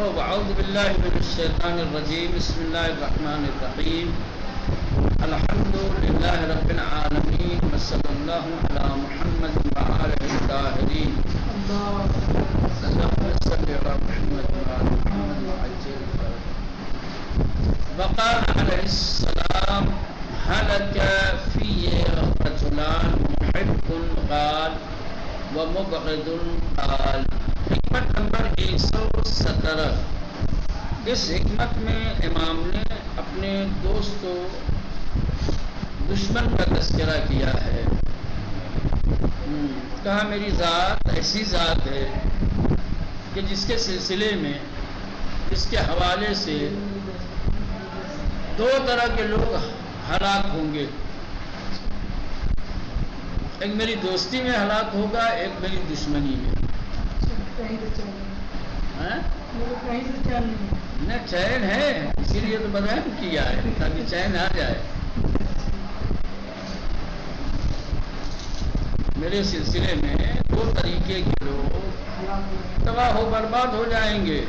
اعوذ باللہ من الشیطان الرجیم بسم اللہ الرحمن الرحیم الحمد للہ رب العالمین وصلی اللہ علی محمد وآلہ الطاہرین اللہم صل علی محمد وآل محمد وعجل وقال علیہ السلام هلك في رجلان محب قال ومبغض قال. حکمت نمبر 117. اس حکمت میں امام نے اپنے دوست و دشمن کا تذکرہ کیا ہے. کہا میری ذات ایسی ذات ہے کہ جس کے سلسلے میں اس کے حوالے سے دو طرح کے لوگ ہلاک ہوں گے. ایک میری دوستی میں ہلاک ہوگا, ایک میری دشمنی میں. نہ چین ہے, اسی لیے تو بیان کیا ہے تاکہ چین آ جائے. میرے سلسلے میں دو طریقے کے لوگ تباہ و برباد ہو جائیں گے.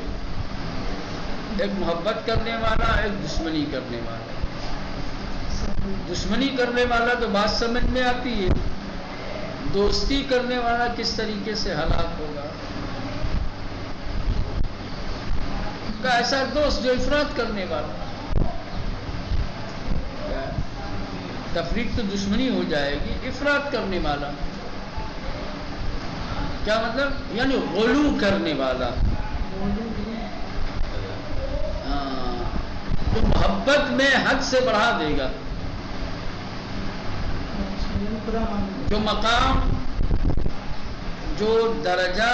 ایک محبت کرنے والا, ایک دشمنی کرنے والا. دشمنی کرنے والا تو بات سمجھ میں آتی ہے. دوستی کرنے والا کس طریقے سے ہلاک ہوگا. کا ایسا دوست جو افراط کرنے والا. تفریق تو دشمنی ہو جائے گی. افراط کرنے والا کیا مطلب, یعنی غلو کرنے والا. جو محبت میں حد سے بڑھا دے گا. جو مقام, جو درجہ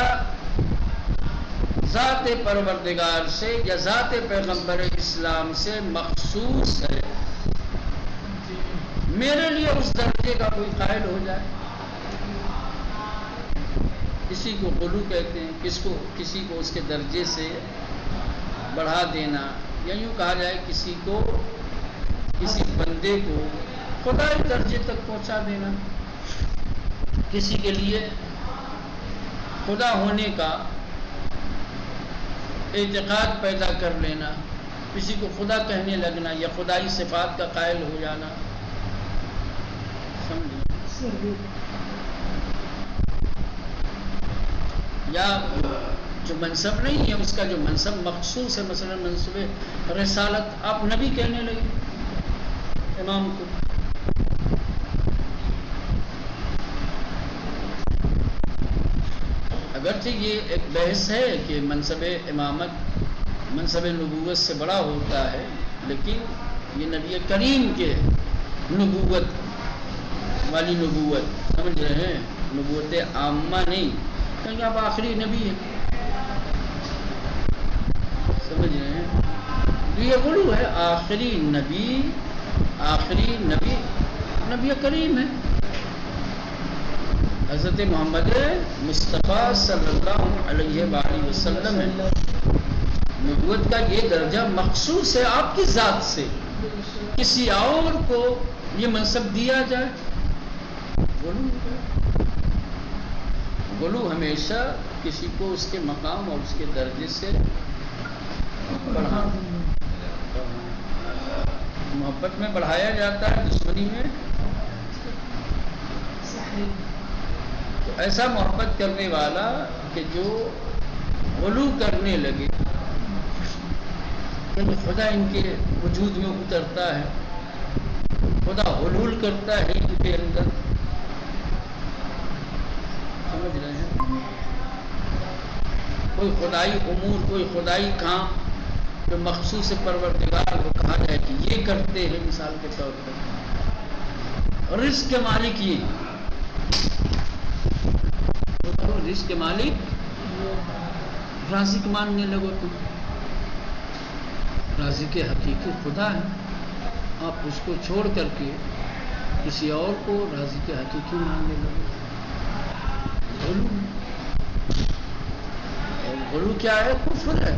ذات پروردگار سے یا ذات پیغمبر اسلام سے مخصوص ہے, میرے لیے اس درجے کا کوئی قائل ہو جائے. کسی کو غلو کہتے ہیں, کسی کو اس کے درجے سے بڑھا دینا, یا یوں کہا جائے کسی کو, کسی بندے کو خدائی درجے تک پہنچا دینا. کسی کے لیے خدا ہونے کا اعتقاد پیدا کر لینا, کسی کو خدا کہنے لگنا یا خدائی صفات کا قائل ہو جانا. سمجھے؟ یا جو منصب نہیں ہے اس کا جو منصب مخصوص ہے, مثلا منصب رسالت, آپ نبی کہنے لگے امام کو. اگرچہ یہ ایک بحث ہے کہ منصب امامت منصب نبوت سے بڑا ہوتا ہے, لیکن یہ نبی کریم کے نبوت والی نبوت, سمجھ رہے ہیں, نبوت عامہ نہیں, کیونکہ آپ آخری نبی ہیں. سمجھ رہے ہیں, یہ غلو ہے. آخری نبی نبی کریم ہے. حضرت محمد مصطفیٰ صلی اللہ علیہ وآلہ وسلم ہے. نبوت کا یہ درجہ مخصوص ہے آپ کی ذات سے. کسی اور کو یہ منصب دیا جائے, غلو ہمیشہ کسی کو اس کے مقام اور اس کے درجے سے بڑھا, محبت میں بڑھایا جاتا ہے, دشمنی میں. تو ایسا محبت کرنے والا کہ جو غلو کرنے لگے, کہ خدا ان کے وجود میں اترتا ہے, خدا حلول کرتا ہے ان کے اندر. سمجھ رہے ہیں, کوئی خدائی امور, کوئی خدائی کام جو مخصوص پروردگار کو کہا جائے کہ یہ کرتے ہیں. مثال کے طور پر رزق کے مالک یہ, رزق کے مالک, رازق ماننے لگو تم. رازق حقیقی خدا ہے, آپ اس کو چھوڑ کر کے کسی اور کو رازق حقیقی ماننے لگو. غلو, اور غلو کیا ہے؟ کفر ہے.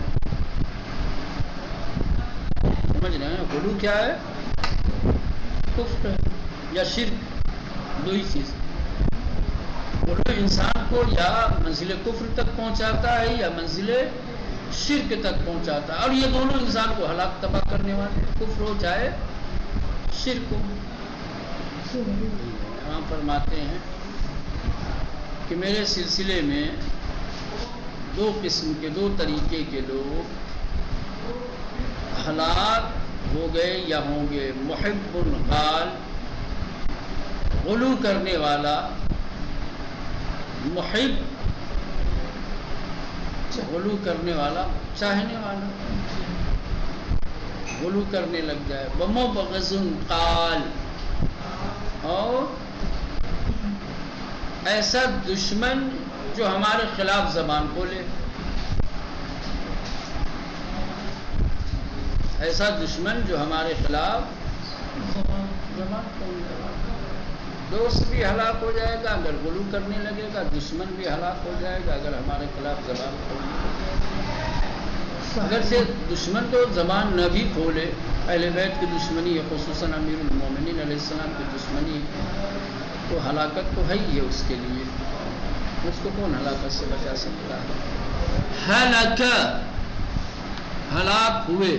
سمجھ رہے ہیں, غلو کیا ہے؟ کفر ہے یا شرک, دو ہی چیز. غلو انسان کو یا منزل کفر تک پہنچاتا ہے یا منزل شرک تک پہنچاتا ہے، اور یہ دونوں انسان کو ہلاک تباہ کرنے والے، کفر ہو چاہے شرک ہو۔ ہم فرماتے ہیں کہ میرے سلسلے میں دو قسم کے، دو طریقے کے لوگ ہلاک ہو گئے یا ہوں گے۔ محب الغال، غلو کرنے والا، محب غلو کرنے والا، چاہنے والا غلو کرنے لگ جائے۔ ومبغض قال، اور ایسا دشمن جو ہمارے خلاف زبان کھولے، ایسا دشمن جو ہمارے خلاف زبان کھولے۔ دوست بھی ہلاک ہو جائے گا اگر غلو کرنے لگے گا، دشمن بھی ہلاک ہو جائے گا اگر ہمارے خلاف زبان کھولے گا۔ اگر سے دشمن تو زبان نہ بھی کھولے، اہل بیت کی دشمنی ہے، خصوصاً امیر المومنین علیہ السلام کی دشمنی، تو ہلاکت تو ہے ہی ہے اس کے لیے، اس کو کون ہلاکت سے بچا سکتا ہے؟ ہلاک ہوئے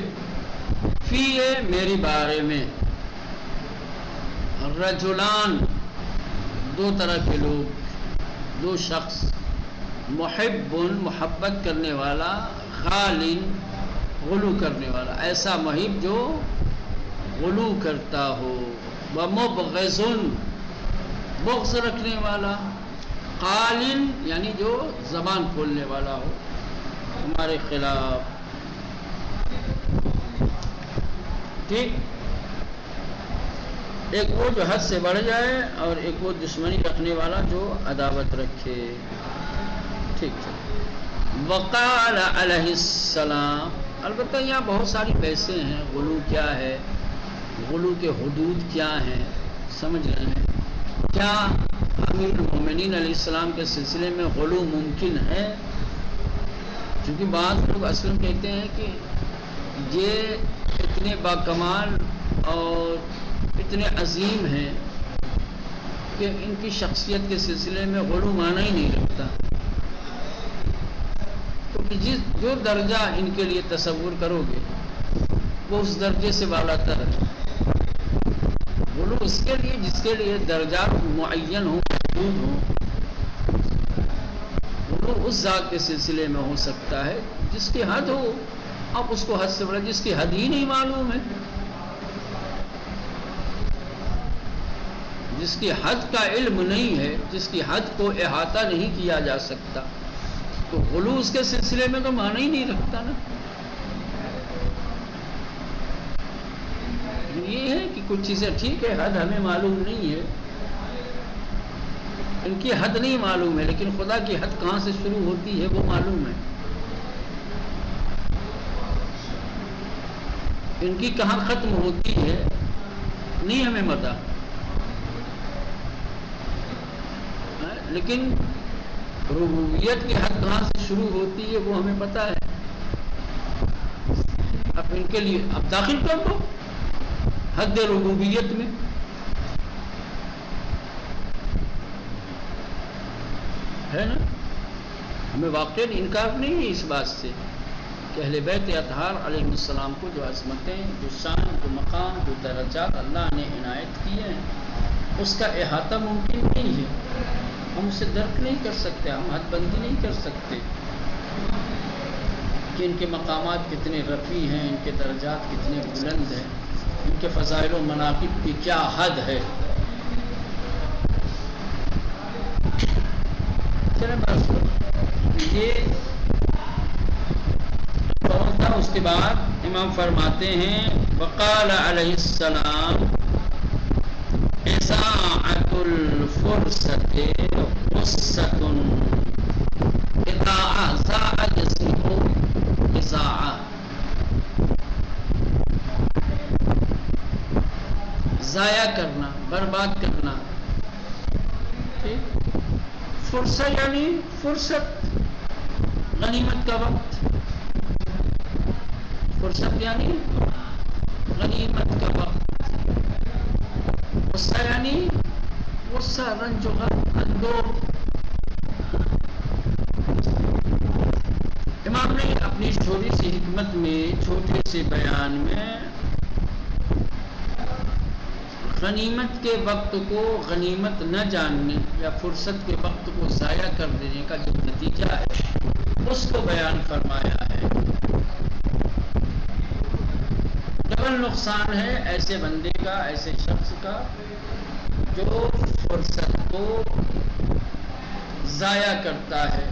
فی میری بارے میں رجلان، دو طرح کے لوگ، دو شخص، محب محبت کرنے والا، غال غلو کرنے والا، ایسا محب جو غلو کرتا ہو، ومبغض بغض رکھنے والا، قال یعنی جو زبان کھولنے والا ہو ہمارے خلاف۔ ٹھیک، ایک وہ جو حد سے بڑھ جائے اور ایک وہ دشمنی رکھنے والا جو عداوت رکھے۔ ٹھیک ہے۔ وقال علیہ السلام، البتہ یہاں بہت ساری بحثیں ہیں، غلو کیا ہے، غلو کے حدود کیا ہیں، سمجھ رہے ہیں؟ کیا امیر المومنین علیہ السلام کے سلسلے میں غلو ممکن ہے؟ کیونکہ بعض لوگ اصل کہتے ہیں کہ یہ اتنے باکمال اور اتنے عظیم ہیں کہ ان کی شخصیت کے سلسلے میں غلو معنی ہی نہیں رکھتا، کیونکہ جو درجہ ان کے لیے تصور کرو گے وہ اس درجے سے بالا تر ہے۔ غلو اس کے لیے جس کے لیے درجات معین ہوں، محدود ہوں، غلو اس ذات کے سلسلے میں ہو سکتا ہے جس کی حد ہو، اب اس کو حد سے بڑا، جس کی حد ہی نہیں معلوم ہے، جس کی حد کا علم نہیں ہے، جس کی حد کو احاطہ نہیں کیا جا سکتا، تو غلو اس کے سلسلے میں تو معنی ہی نہیں رکھتا نا۔ یہ ہے کہ کچھ چیزیں ٹھیک ہے، حد ہمیں معلوم نہیں ہے، ان کی حد نہیں معلوم ہے، لیکن خدا کی حد کہاں سے شروع ہوتی ہے وہ معلوم ہے، ان کی کہاں ختم ہوتی ہے نہیں ہمیں پتہ، لیکن ربوبیت کی حد کہاں سے شروع ہوتی ہے وہ ہمیں پتہ ہے۔ اب ان کے لیے اب داخل کر دو حد ربوبیت میں، ہے نا؟ ہمیں واقعی انکار نہیں ہے اس بات سے کہ اہل بیت اطہار علیہ السلام کو جو عظمتیں، جو شان، جو مقام، جو درجات اللہ نے عنایت کیے ہیں، اس کا احاطہ ممکن نہیں ہے، ہم اسے درک نہیں کر سکتے، ہم حد بندی نہیں کر سکتے کہ ان کے مقامات کتنے رفیع ہیں، ان کے درجات کتنے بلند ہیں، ان کے فضائل و مناقب کی کیا حد ہے۔ چلیں بس یہ کون تھا؟ اس کے بعد امام فرماتے ہیں وقال علیہ السلام اذاعۃ الفرصۃ غصۃ، اذاعہ ذاع جسم کو اذاعہ، ضائع کرنا، برباد کرنا، ٹھیک؟ فرصہ یعنی فرصت، غنیمت کا وقت، فرصت یعنی غنیمت کا وقت، غصہ یعنی غصہ، رنج و غم، اندوہ۔ امام نے اپنی چھوٹی سی حکمت میں، چھوٹے سے بیان میں غنیمت کے وقت کو غنیمت نہ جاننے یا فرصت کے وقت کو ضائع کر دینے کا جو نتیجہ ہے اس کو بیان فرمایا ہے۔ ڈبل نقصان ہے ایسے بندے کا، ایسے شخص کا جو فرصت کو ضائع کرتا ہے،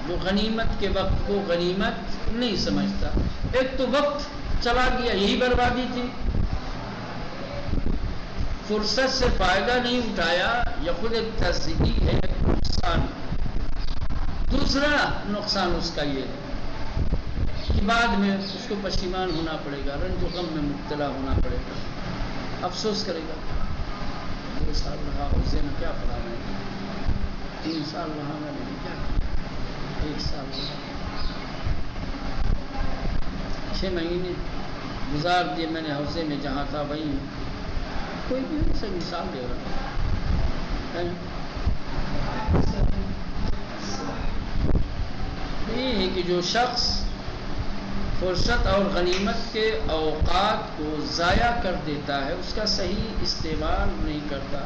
جو غنیمت کے وقت کو غنیمت نہیں سمجھتا۔ ایک تو وقت چلا گیا، یہی بربادی تھی، فرصت سے فائدہ نہیں اٹھایا، یہ خود ایک تضحیح ہے، نقصان۔ دوسرا نقصان اس کا یہ ہے کہ بعد میں اس کو پشیمان ہونا پڑے گا، رنج و غم میں مبتلا ہونا پڑے گا، افسوس کرے گا 2 سال رہا اسے میں کیا پڑھا، میں 3 سال رہا میں نے کیا کیا، 1 سال رہا، 6 مہینے گزار دیے میں نے حوضے میں جہاں تھا وہیں۔ کوئی بھی سے مثال دے رہا ہے، یہ ہے کہ جو شخص فرصت اور غنیمت کے اوقات کو ضائع کر دیتا ہے، اس کا صحیح استعمال نہیں کرتا،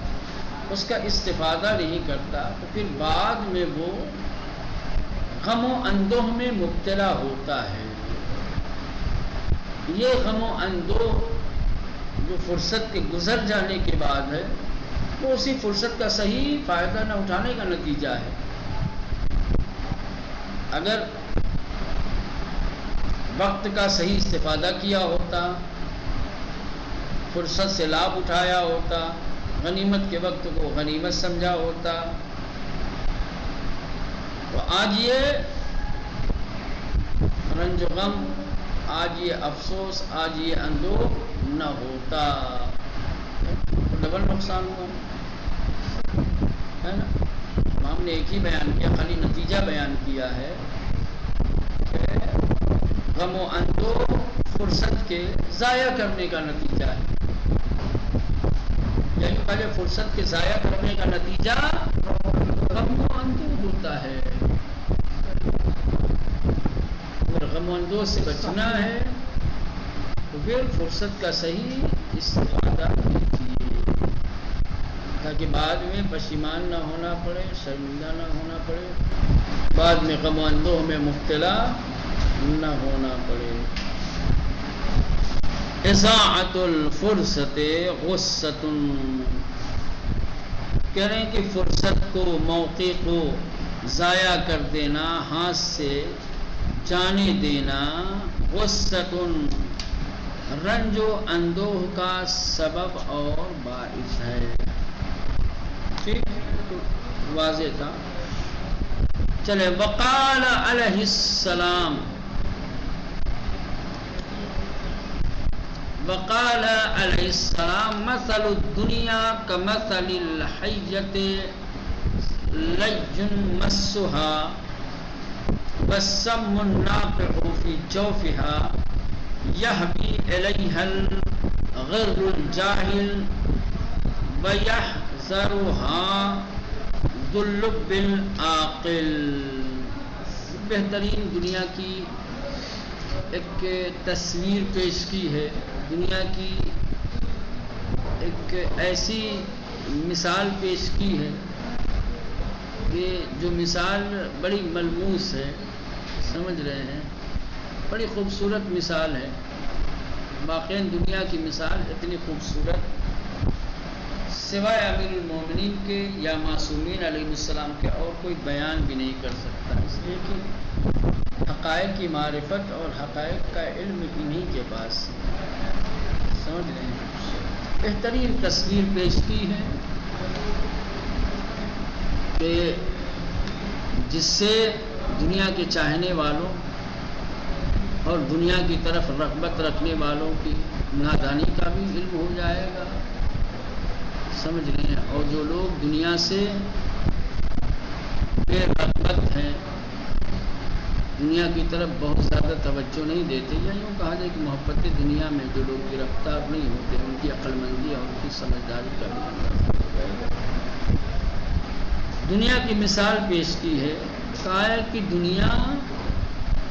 اس کا استفادہ نہیں کرتا، تو پھر بعد میں وہ غم و اندوہ میں مبتلا ہوتا ہے۔ یہ غم و اندوہ جو فرصت کے گزر جانے کے بعد ہے، وہ اسی فرصت کا صحیح فائدہ نہ اٹھانے کا نتیجہ ہے۔ اگر وقت کا صحیح استفادہ کیا ہوتا، فرصت سے لابھ اٹھایا ہوتا، غنیمت کے وقت کو غنیمت سمجھا ہوتا، تو آج یہ رنج و غم، آج یہ افسوس، آج یہ اندوہ نہ ہوتا۔ ڈبل نقصان ہوا ہے نا۔ ہم نے ایک ہی بیان کیا، خالی نتیجہ بیان کیا ہے کہ غم و اندوہ فرصت کے ضائع کرنے کا نتیجہ ہے، یعنی پہلے فرصت کے ضائع کرنے کا نتیجہ غم و اندوہ ہوتا ہے۔ اگر غم و اندوہ سے بچنا ہے تو پھر فرصت کا صحیح استفادہ کیجیے، تاکہ بعد میں پشیمان نہ ہونا پڑے، شرمندہ نہ ہونا پڑے، بعد میں غم و اندوہ میں مبتلا نہ ہونا پڑے۔ اضاعت الفرصت غصۃ، کہہ رہے ہیں کہ فرصت کو، موقع کو ضائع کر دینا، ہاتھ سے جانے دینا، غصۃ رنج و اندوہ کا سبب اور باعث ہے۔ ٹھیک واضح تھا۔ چلے، وقال علیہ السلام، وقال علیہ السلام مثل الدنیا کمثل الحیۃ لج مسها والسم النافع في جوفها یحبی الیہا الغر الجاہل ویحذرها ذو اللب العاقل۔ بہترین دنیا کی ایک تصویر پیش کی ہے، دنیا کی ایک ایسی مثال پیش کی ہے کہ جو مثال بڑی ملموس ہے، سمجھ رہے ہیں، بڑی خوبصورت مثال ہے۔ واقعی دنیا کی مثال اتنی خوبصورت سوائے امیر المومنین کے یا معصومین علیہ السلام کے اور کوئی بیان بھی نہیں کر سکتا، اس لیے کہ حقائق کی معرفت اور حقائق کا علم انہی کے پاس، سمجھ رہے ہیں۔ بہترین تصویر پیش کی ہے کہ جس سے دنیا کے چاہنے والوں اور دنیا کی طرف رغبت رکھنے والوں کی نادانی کا بھی علم ہو جائے گا، سمجھ رہے ہیں، اور جو لوگ دنیا سے بے رغبت ہیں، دنیا کی طرف بہت زیادہ توجہ نہیں دیتے، یا یوں کہا جائے کہ محبت دنیا میں جو لوگ گرفتار نہیں ہوتے، ان کی عقل مندی اور ان کی سمجھداری کا بھی اندازہ ہو جائے گا۔ دنیا کی مثال پیش کی ہے، کہا ہے کہ دنیا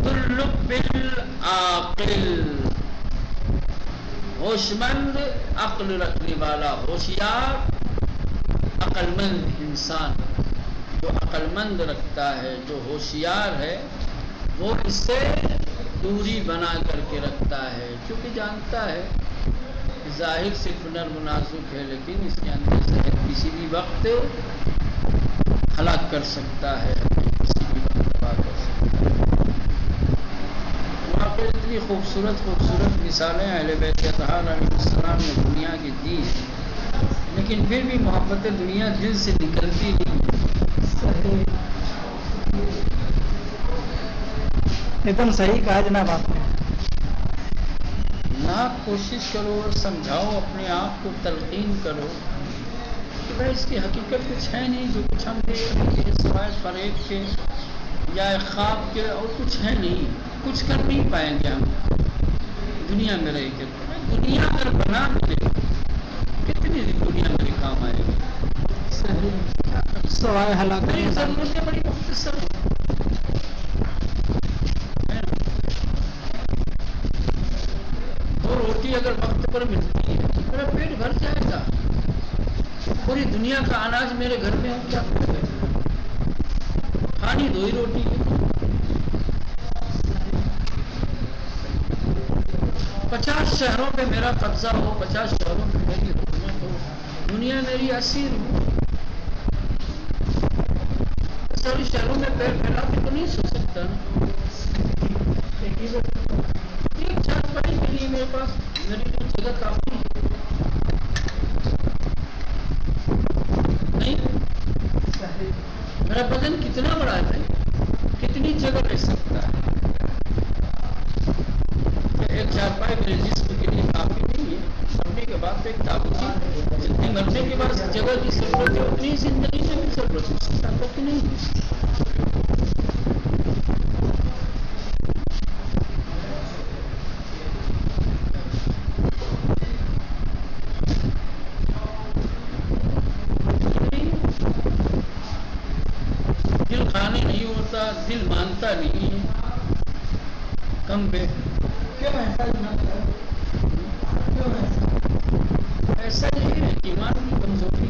عبد اللب العاقل، ہوش مند، عقل رکھنے والا، ہوشیار، عقل مند انسان جو عقل مند رکھتا ہے، جو ہوشیار ہے، وہ اس سے دوری بنا کر کے رکھتا ہے، کیونکہ جانتا ہے ظاہر صرف نرم و نازک ہے، لیکن اس کے اندر زہر کسی بھی وقت ہلاک کر سکتا ہے، کسی بھی وقت تباہ کر سکتا ہے۔ وہاں پہ اتنی خوبصورت خوبصورت مثالیں اہل بیت اطہار علیہ السلام نے دنیا کی دی ہیں، لیکن پھر بھی محبت دنیا دل سے نکلتی نہیں۔ صحیح، ایک دم صحیح کہا جناب آپ نے۔ نہ کوشش کرو، سمجھاؤ، اپنے آپ کو تلقین کرو کہ بھائی اس کی حقیقت کچھ ہے نہیں، جو کچھ ہم دیکھ رہے ہیں سوائے فریب کے یا خواب کے، اور کچھ ہے نہیں، کچھ کر نہیں پائیں گے ہم دنیا میں رہ کے۔ دنیا اگر بنا ملے کتنی دنیا میرے کام آئے گی؟ صحیح، سوائے ہلاکت میری ضرورتیں بڑی مختصر ہیں۔ دو روٹی اگر وقت پر ملتی ہے میرا پیٹ بھر جائے گا، پوری دنیا کا اناج میرے گھر میں ہو کیا کھانی دو ہی روٹی ہے۔ 50 شہروں پہ میرا قبضہ ہو، 50 شہروں پہ میری حکومت ہو، دنیا میری اسیر ہو، ساری شہروں میں پیر پھیلا کے تو نہیں سو سکتا نا۔ ایک چارپائی کے لیے میرے پاس میری تو جگہ کافی ہے نہیں؟ میرا بدن کتنا بڑا ہے، کتنی جگہ لے سکتا ہے؟ ایک چارپائی میرے جسم کے لیے کافی نہیں ہے، مرنے کے بعد ایک تابوت کی، جتنی مرنے کے بعد جگہ کی ضرورت ہے اتنی زندگی میں بھی ضرورت ہے، اس کی طاقت نہیں ہے۔ دل کھانے نہیں ہوتا، دل مانتا نہیں ہے، کم پہ کیوں ایسا جناب؟ کیوں ایسا؟ ایسا نہیں ہے کہ ایمان کی کمزوری ہے۔